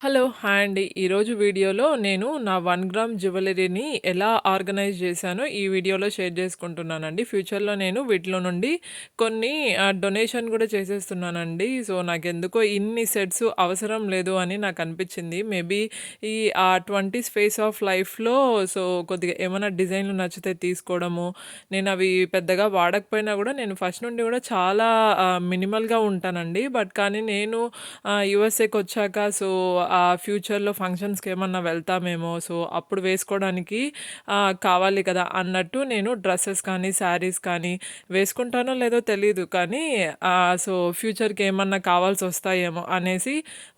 Hello! Hi అండి. ఈరోజు వీడియోలో నేను నా 1 గ్రామ్ జ్యువెల్లరీని ఎలా ఆర్గనైజ్ చేశానో ఈ వీడియోలో షేర్ చేసుకుంటున్నానండి. ఫ్యూచర్‌లో నేను వీటిలో నుండి కొన్ని డొనేషన్ కూడా చేసేస్తున్నానండి. సో, నాకెందుకో ఇన్ని సెట్స్ అవసరం లేదు అని నాకనిపించింది. మేబీ ఈ 20స్ ఫేస్ ఆఫ్ లైఫ్‌లో సో, కొద్దిగా ఏమైనా డిజైన్‌లు నచ్చితే తీసుకోవడము, నేనవి పెద్దగా వాడకపోయినా కూడా నేను ఫస్ట్ నుండి కూడా చాలా మినిమల్‌గా ఉంటానండి. బట్ కానీ నేను యూఎస్ఏకొచ్చాక సో, ఫ్యూచర్‌లో ఫంక్షన్స్‌కేమన్నా వెళ్తామేమో, సో, అప్పుడు వేసుకోవడానికి కావాలి కదా! అన్నట్టు నేను డ్రెసెస్ కానీ, శారీస్ కానీ వేసుకుంటానో లేదో తెలీదు. కానీ సో, ఫ్యూచర్‌కి ఏమన్నా కావాల్సొస్తాయేమో అనేసి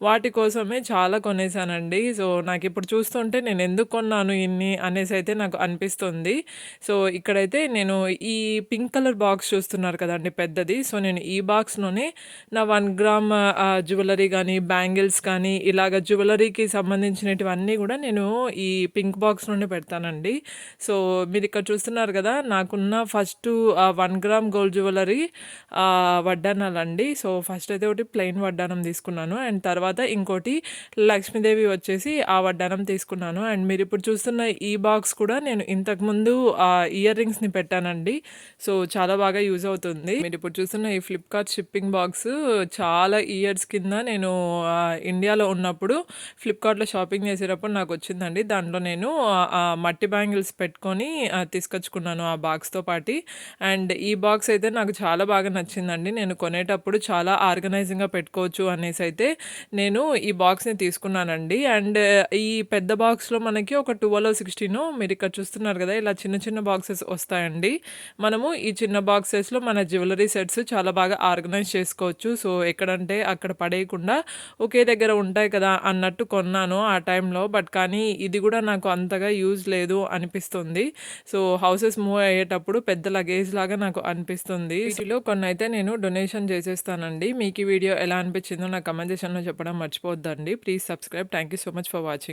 వాటి కోసమే చాలా కొనేసానండి. సో, నాకిప్పుడు చూస్తుంటే నేనెందుకు కొన్నాను ఇన్ని అనేసైతే నాకు అనిపిస్తుంది. సో, ఇక్కడైతే నేను ఈ పింక్ కలర్ బాక్స్ చూస్తున్నారు కదండీ పెద్దది. సో, నేను ఈ బాక్స్‌లోనే నా 1 గ్రామ్ జ్యువెల్లరీ గానీ, బ్యాంగిల్స్ కానీ, ఇలాగ జ్యువెల్లరీకి సంబంధించినటివన్నీ గూడా నేను ఈ పింక్ బాక్స్‌లోనే పెడతానండి. సో, మీరిక్కడ చూస్తున్నారు గదా! నాకున్న ఫస్టు 1 గ్రామ్ గోల్డ్ జ్యువెల్లరీ వడ్డానాలండి. సో, ఫస్ట్ అయితే ఒకటి ప్లెయిన్ వడ్డానం తీసుకున్నాను. అండ్ తర్వాత ఇంకోటి లక్ష్మీదేవి వచ్చేసి ఆ వడ్డానం తీసుకున్నాను. అండ్ మీరిప్పుడు చూస్తున్న ఈ బాక్స్ కూడా నేను ఇంతకుముందు ఇయర్ రింగ్స్‌ని పెట్టానండి. సో, చాలా బాగా యూజ్ అవుతుంది. మీరిప్పుడు చూస్తున్న ఈ ఫ్లిప్‌కార్ట్ షిప్పింగ్ బాక్స్ చాలా ఇయర్స్ కింద నేను ఇండియాలో ఉన్నప్పుడు ఫ్లిప్‌కార్ట్‌లో షాపింగ్ చేసేటప్పుడు నాకొచ్చిందండి. దాంట్లో నేను మట్టి బ్యాంగిల్స్ పెట్టుకొని తీసుకొచ్చుకున్నాను ఆ బాక్స్‌తో పాటి. అండ్ ఈ బాక్స్ అయితే నాకు చాలా బాగా నచ్చిందండి. నేను కొనేటప్పుడు చాలా ఆర్గనైజింగ్‌గా పెట్టుకోవచ్చు అనేసైతే నేను ఈ బాక్స్‌ని తీసుకున్నానండి. అండ్ ఈ పెద్ద బాక్స్‌లో మనకి ఒక 12 16 మీరిక్కడ చూస్తున్నారు గదా! ఇలా చిన్న చిన్న బాక్సెస్ వస్తాయండి. మనము ఈ చిన్న బాక్సెస్‌లో మన జ్యువెల్లరీ సెట్స్ చాలా బాగా ఆర్గనైజ్ చేసుకోవచ్చు. సో, ఎక్కడంటే అక్కడ పడేయకుండా ఒకే దగ్గర ఉంటాయి కదా! అన్నట్టు కొన్నాను ఆ టైంలో. బట్ కానీ ఇది గూడా నాకు అంతగా యూజ్ లేదు అనిపిస్తుంది. సో, హౌసెస్ మూవ్ అయ్యేటప్పుడు పెద్ద లగేజ్‌లాగా నాకు అనిపిస్తుంది. వీటిలో కొన్నైతే నేను డొనేషన్ చేసేస్తానండి. మీకు ఈ వీడియో ఎలా అనిపించిందో నాకు కామెంట్ సెక్షన్‌లో చెప్పడం మర్చిపోవద్దండి. Please subscribe. Thank you so much for watching.